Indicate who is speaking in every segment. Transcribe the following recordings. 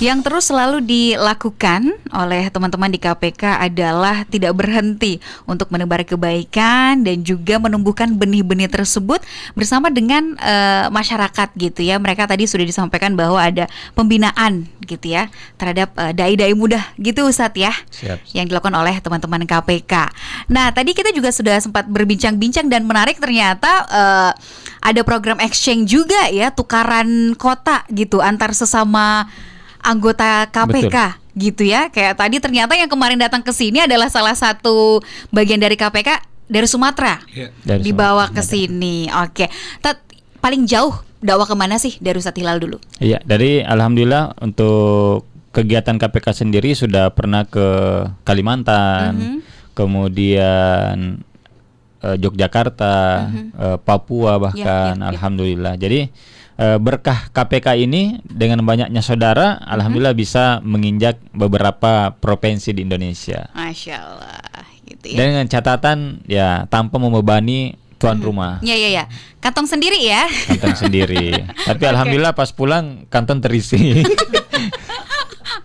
Speaker 1: Yang terus selalu dilakukan oleh teman-teman di KPK adalah tidak berhenti untuk menebar kebaikan dan juga menumbuhkan benih-benih tersebut bersama dengan masyarakat gitu ya. Mereka tadi sudah disampaikan bahwa ada pembinaan gitu ya terhadap dai-dai muda gitu Ustadz ya.
Speaker 2: Siap.
Speaker 1: Yang dilakukan oleh teman-teman KPK. Nah, tadi kita juga sudah sempat berbincang-bincang dan menarik ternyata ada program exchange juga ya, tukaran kota gitu antar sesama anggota KPK. Betul. Gitu ya. Kayak tadi ternyata yang kemarin datang ke sini adalah salah satu bagian dari KPK dari Sumatera.
Speaker 2: Ya.
Speaker 1: Dibawa ke sini. Oke. Paling jauh dakwah kemana sih dari Ustadz Hilal dulu?
Speaker 2: Iya, dari alhamdulillah untuk kegiatan KPK sendiri sudah pernah ke Kalimantan, kemudian Yogyakarta, Papua bahkan, alhamdulillah. Jadi berkah KPK ini dengan banyaknya saudara, alhamdulillah bisa menginjak beberapa provinsi di Indonesia.
Speaker 1: Masya Allah, gitu ya.
Speaker 2: Dengan catatan ya tanpa membebani tuan rumah.
Speaker 1: Iya. Kantong sendiri ya.
Speaker 2: Kantong sendiri. Tapi alhamdulillah pas pulang kantong terisi.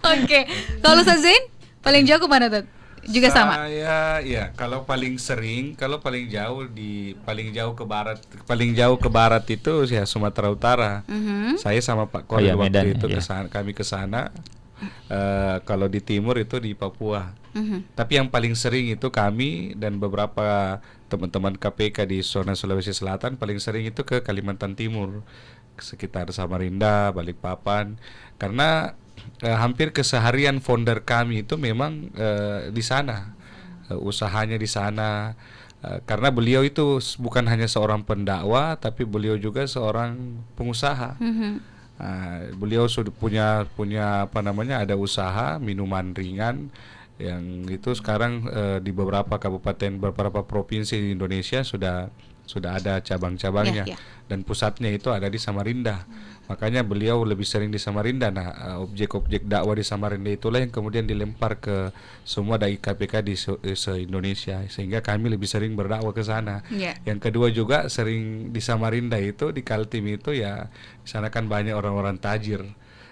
Speaker 1: Oke. Kalau Ustaz Zain paling jauh kemana tuh? Juga sama.
Speaker 3: Saya ya kalau paling jauh ke barat itu ya Sumatera Utara. Saya sama Pak Kori waktu
Speaker 2: Medan,
Speaker 3: itu
Speaker 2: ya.
Speaker 3: kami ke sana. Kalau di timur itu di Papua. Tapi yang paling sering itu kami dan beberapa teman-teman KPK di zona Sulawesi Selatan paling sering itu ke Kalimantan Timur, sekitar Samarinda, Balikpapan, karena hampir keseharian founder kami itu memang di sana, usahanya di sana, karena beliau itu bukan hanya seorang pendakwah, tapi beliau juga seorang pengusaha. Beliau sudah punya ada usaha minuman ringan yang itu sekarang di beberapa kabupaten, beberapa provinsi di Indonesia sudah ada cabang-cabangnya, dan pusatnya itu ada di Samarinda. Makanya beliau lebih sering di Samarinda. Nah, objek-objek dakwah di Samarinda itulah yang kemudian dilempar ke semua dai KPK di se-Indonesia, sehingga kami lebih sering berdakwah ke sana. Yang kedua juga sering di Samarinda itu, di Kaltim itu ya, di sana kan banyak orang-orang tajir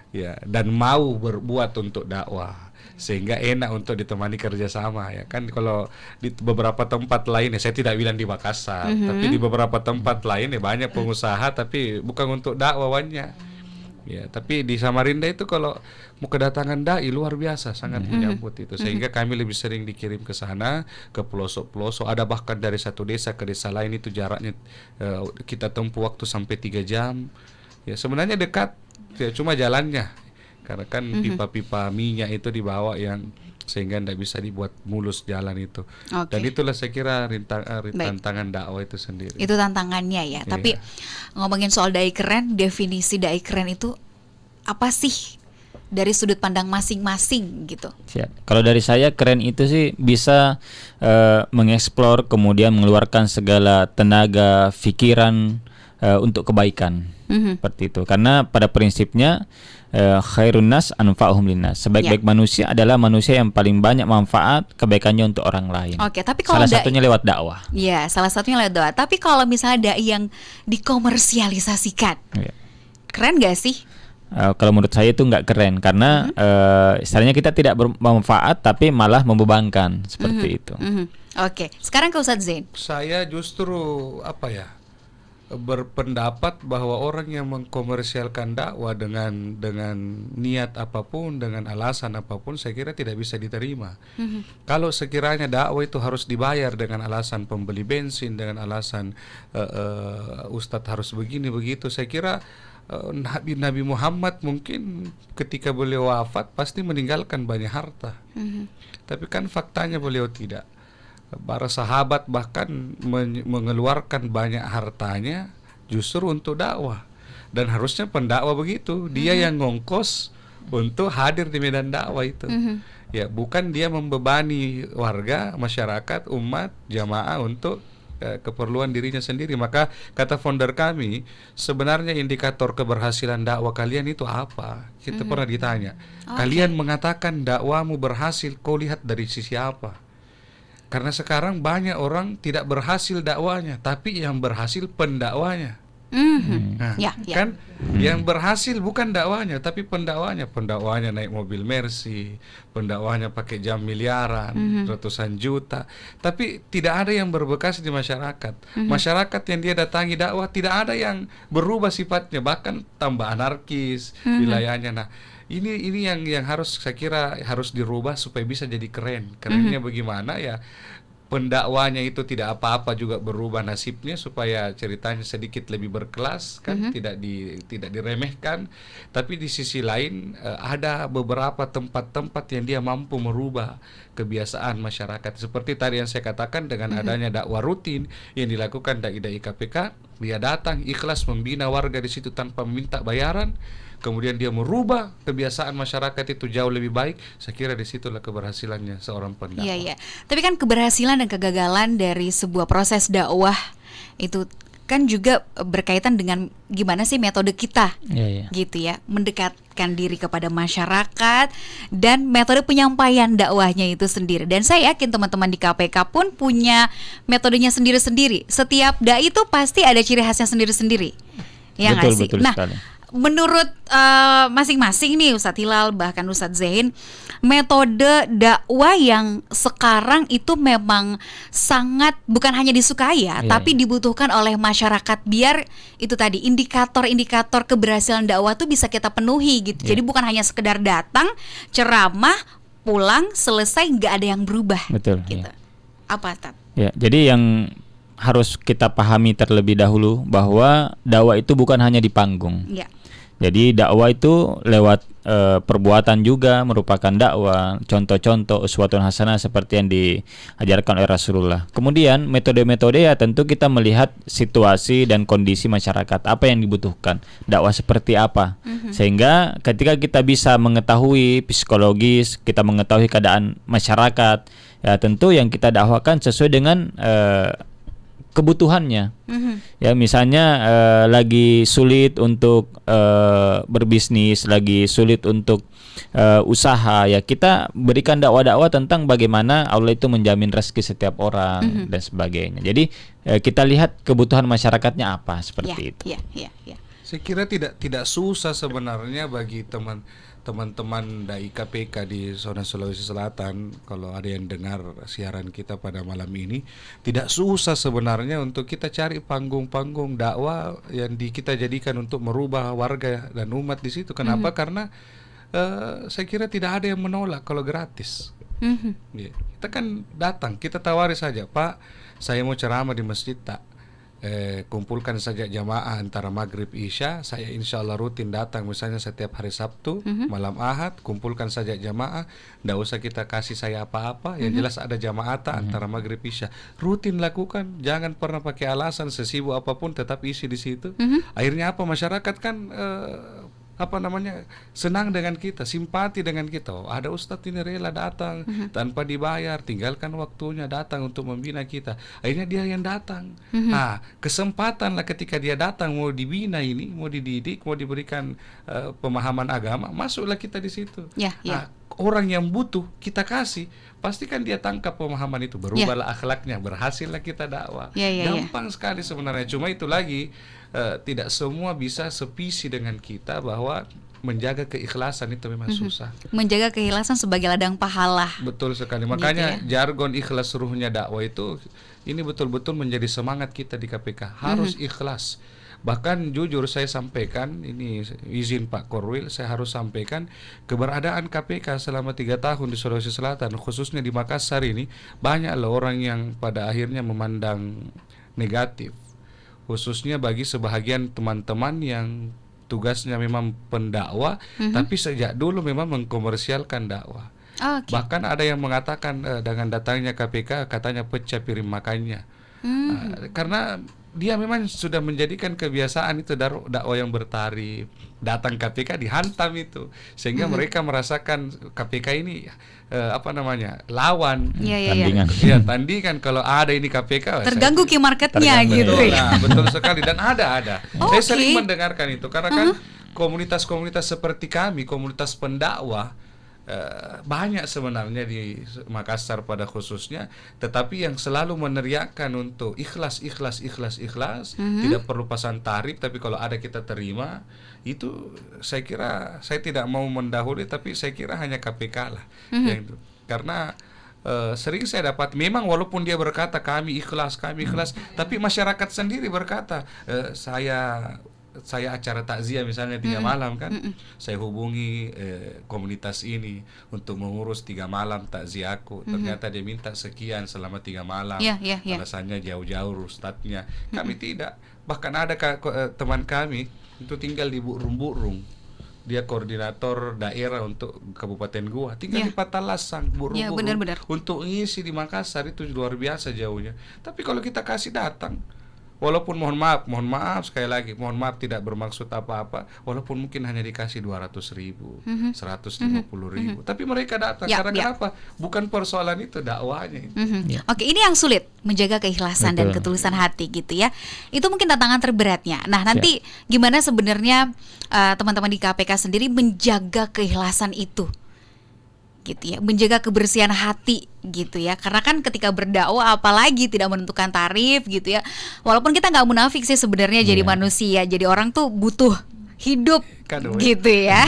Speaker 3: ya, dan mau berbuat untuk dakwah, sehingga enak untuk ditemani kerjasama ya kan. Kalau di beberapa tempat lain ya, saya tidak bilang di Makassar, tapi di beberapa tempat lain ya banyak pengusaha tapi bukan untuk dakwawannya ya. Tapi di Samarinda itu kalau mau kedatangan dai luar biasa, sangat menyambut itu, sehingga kami lebih sering dikirim ke sana, ke pelosok-pelosok. Ada bahkan dari satu desa ke desa lain itu jaraknya kita tempuh waktu sampai 3 jam ya. Sebenarnya dekat ya, cuma jalannya, karena kan pipa-pipa minyak itu dibawa yang sehingga tidak bisa dibuat mulus jalan itu. Dan itulah saya kira tantangan dakwah itu sendiri.
Speaker 1: Itu tantangannya ya. Tapi ngomongin soal dai keren, definisi dai keren itu apa sih dari sudut pandang masing-masing gitu?
Speaker 2: Siap. Kalau dari saya, keren itu sih bisa mengeksplor, kemudian mengeluarkan segala tenaga, pikiran untuk kebaikan. Seperti itu. Karena pada prinsipnya khairun nas anfa'uhum linnas. Sebaik-baik manusia adalah manusia yang paling banyak manfaat kebaikannya untuk orang lain.
Speaker 1: Tapi kalau
Speaker 2: salah satunya lewat dakwah.
Speaker 1: Iya, salah satunya lewat dakwah. Tapi kalau misalnya dai yang dikomersialisasikan, keren gak sih?
Speaker 2: Kalau menurut saya itu nggak keren, karena istilahnya kita tidak bermanfaat tapi malah membebankan seperti itu.
Speaker 1: Sekarang ke Ustadz Zain.
Speaker 3: Saya justru berpendapat bahwa orang yang mengkomersialkan dakwah dengan niat apapun, dengan alasan apapun, saya kira tidak bisa diterima. Kalau sekiranya dakwah itu harus dibayar dengan alasan pembeli bensin, dengan alasan Ustadz harus begini begitu, saya kira Nabi Muhammad mungkin ketika beliau wafat pasti meninggalkan banyak harta. Tapi kan faktanya beliau tidak. Para sahabat bahkan mengeluarkan banyak hartanya justru untuk dakwah, dan harusnya pendakwah begitu, dia yang ngongkos untuk hadir di medan dakwah itu. Ya, bukan dia membebani warga, masyarakat, umat, jamaah untuk keperluan dirinya sendiri. Maka kata founder kami, sebenarnya indikator keberhasilan dakwah kalian itu apa? Kita pernah ditanya, kalian mengatakan dakwamu berhasil, kau lihat dari sisi apa? Karena sekarang banyak orang tidak berhasil dakwanya, tapi yang berhasil pendakwanya. Nah,
Speaker 1: Ya, ya.
Speaker 3: kan yang berhasil bukan dakwanya tapi pendakwanya naik mobil Mercy, pendakwanya pakai jam miliaran, ratusan juta, tapi tidak ada yang berbekas di masyarakat. Masyarakat yang dia datangi dakwah tidak ada yang berubah sifatnya, bahkan tambah anarkis wilayahnya. Nah, ini yang harus, saya kira harus dirubah supaya bisa jadi keren. Kerennya bagaimana ya? Pendakwanya itu tidak apa-apa juga berubah nasibnya supaya ceritanya sedikit lebih berkelas kan, tidak diremehkan, tapi di sisi lain ada beberapa tempat-tempat yang dia mampu merubah kebiasaan masyarakat, seperti tadi yang saya katakan dengan adanya dakwah rutin yang dilakukan dai-dai KPK. Dia datang ikhlas membina warga di situ tanpa meminta bayaran, kemudian dia merubah kebiasaan masyarakat itu jauh lebih baik. Saya kira disitulah keberhasilannya seorang pendakwah.
Speaker 1: Iya, iya. Tapi kan keberhasilan dan kegagalan dari sebuah proses dakwah itu kan juga berkaitan dengan gimana sih metode kita, gitu ya, mendekatkan diri kepada masyarakat dan metode penyampaian dakwahnya itu sendiri. Dan saya yakin teman-teman di KPK pun punya metodenya sendiri-sendiri. Setiap dai itu pasti ada ciri khasnya sendiri-sendiri. Ya nggak sih?
Speaker 2: Betul
Speaker 1: Nah,
Speaker 2: sekali.
Speaker 1: menurut masing-masing nih Ustadz Hilal bahkan Ustadz Zain, metode dakwah yang sekarang itu memang sangat bukan hanya disukai ya, tapi dibutuhkan oleh masyarakat biar itu tadi indikator-indikator keberhasilan dakwah tuh bisa kita penuhi gitu. Jadi bukan hanya sekedar datang, ceramah, pulang, selesai nggak ada yang berubah.
Speaker 2: Betul.
Speaker 1: Gitu. Apa Tat?
Speaker 2: Ya, jadi yang harus kita pahami terlebih dahulu bahwa dakwah itu bukan hanya di panggung.
Speaker 1: Ya.
Speaker 2: Jadi dakwah itu lewat perbuatan juga merupakan dakwah. Contoh-contoh uswatun hasanah seperti yang diajarkan oleh Rasulullah. Kemudian metode-metode ya tentu kita melihat situasi dan kondisi masyarakat, apa yang dibutuhkan, dakwah seperti apa. Sehingga ketika kita bisa mengetahui psikologis, kita mengetahui keadaan masyarakat, ya tentu yang kita dakwakan sesuai dengan kebutuhannya. Ya misalnya lagi sulit untuk berbisnis, lagi sulit untuk usaha, ya kita berikan dakwah-dakwah tentang bagaimana Allah itu menjamin rezeki setiap orang dan sebagainya. Jadi kita lihat kebutuhan masyarakatnya apa seperti itu.
Speaker 1: Ya.
Speaker 3: Saya kira tidak susah sebenarnya bagi teman-teman dai KPK di zona Sulawesi Selatan, kalau ada yang dengar siaran kita pada malam ini, tidak susah sebenarnya untuk kita cari panggung-panggung dakwah yang kita jadikan untuk merubah warga dan umat di situ. Kenapa? Karena saya kira tidak ada yang menolak kalau gratis. Ya, kita kan datang, kita tawari saja, Pak, saya mau ceramah di masjid tak? Kumpulkan saja jamaah antara maghrib isya, saya insya Allah rutin datang misalnya setiap hari Sabtu malam Ahad, kumpulkan saja jamaah, tidak usah kita kasih saya apa-apa, yang jelas ada jamaah antara maghrib isya, rutin lakukan, jangan pernah pakai alasan sesibuk apapun tetap isi di situ. Akhirnya apa, masyarakat kan senang dengan kita, simpati dengan kita. Oh, ada ustadz ini rela datang tanpa dibayar, tinggalkan waktunya datang untuk membina kita. Akhirnya dia yang datang. Kesempatan lah ketika dia datang, mau dibina ini, mau dididik, mau diberikan pemahaman agama, masuklah kita di situ. Orang yang butuh kita kasih, pastikan dia tangkap pemahaman itu, berubahlah akhlaknya, berhasillah kita dakwah. Gampang sekali sebenarnya. Cuma itu lagi, tidak semua bisa sevisi dengan kita, bahwa menjaga keikhlasan itu memang susah.
Speaker 1: Menjaga keikhlasan sebagai ladang pahala.
Speaker 3: Betul sekali. Makanya jargon ikhlas ruhnya dakwah itu ini betul-betul menjadi semangat kita di KPK. Harus ikhlas. Bahkan jujur saya sampaikan, ini izin Pak Korwil, saya harus sampaikan keberadaan KPK selama 3 tahun di Sulawesi Selatan, khususnya di Makassar ini, banyak loh orang yang pada akhirnya memandang negatif, khususnya bagi sebahagian teman-teman yang tugasnya memang pendakwah, tapi sejak dulu memang mengkomersialkan dakwah. Bahkan ada yang mengatakan dengan datangnya KPK katanya pecah piring makannya. Karena dia memang sudah menjadikan kebiasaan itu dakwah yang bertarif, datang KPK dihantam itu, sehingga mereka merasakan KPK ini lawan,
Speaker 2: tandingan.
Speaker 3: Ya, tandingan. Kalau ada ini KPK
Speaker 1: terganggu key marketnya gitu.
Speaker 3: Nah, betul sekali, dan ada. Saya sering mendengarkan itu karena kan komunitas-komunitas seperti kami, komunitas pendakwah, banyak sebenarnya di Makassar pada khususnya, tetapi yang selalu meneriakkan untuk ikhlas, tidak perlu pasang tarif, tapi kalau ada kita terima. Itu saya kira, saya tidak mau mendahului, tapi saya kira hanya KPK lah yang itu. Karena sering saya dapat, memang walaupun dia berkata kami ikhlas, tapi masyarakat sendiri berkata, saya acara takziah misalnya 3 malam kan, saya hubungi komunitas ini untuk mengurus 3 malam takziahku, ternyata dia minta sekian selama 3 malam, alasannya jauh-jauh ustadznya. Kami tidak, bahkan ada teman kami itu tinggal di Burung-Burung, dia koordinator daerah untuk Kabupaten Goa, tinggal di Patalasang, Burung-Burung, untuk ngisi di Makassar itu luar biasa jauhnya. Tapi kalau kita kasih datang, walaupun mohon maaf sekali lagi, mohon maaf tidak bermaksud apa-apa, walaupun mungkin hanya dikasih 200.000, 150.000, tapi mereka datang. Karena kenapa? Bukan persoalan itu, dakwahnya.
Speaker 1: Oke, ini yang sulit, menjaga keikhlasan dan ketulusan hati gitu ya. Itu mungkin tantangan terberatnya. Nah, nanti gimana sebenarnya teman-teman di KPK sendiri menjaga keikhlasan itu? Gitu ya, menjaga kebersihan hati gitu ya, karena kan ketika berdakwah apalagi tidak menentukan tarif gitu ya, walaupun kita nggak munafik sih sebenarnya jadi manusia, jadi orang tuh butuh hidup gitu ya.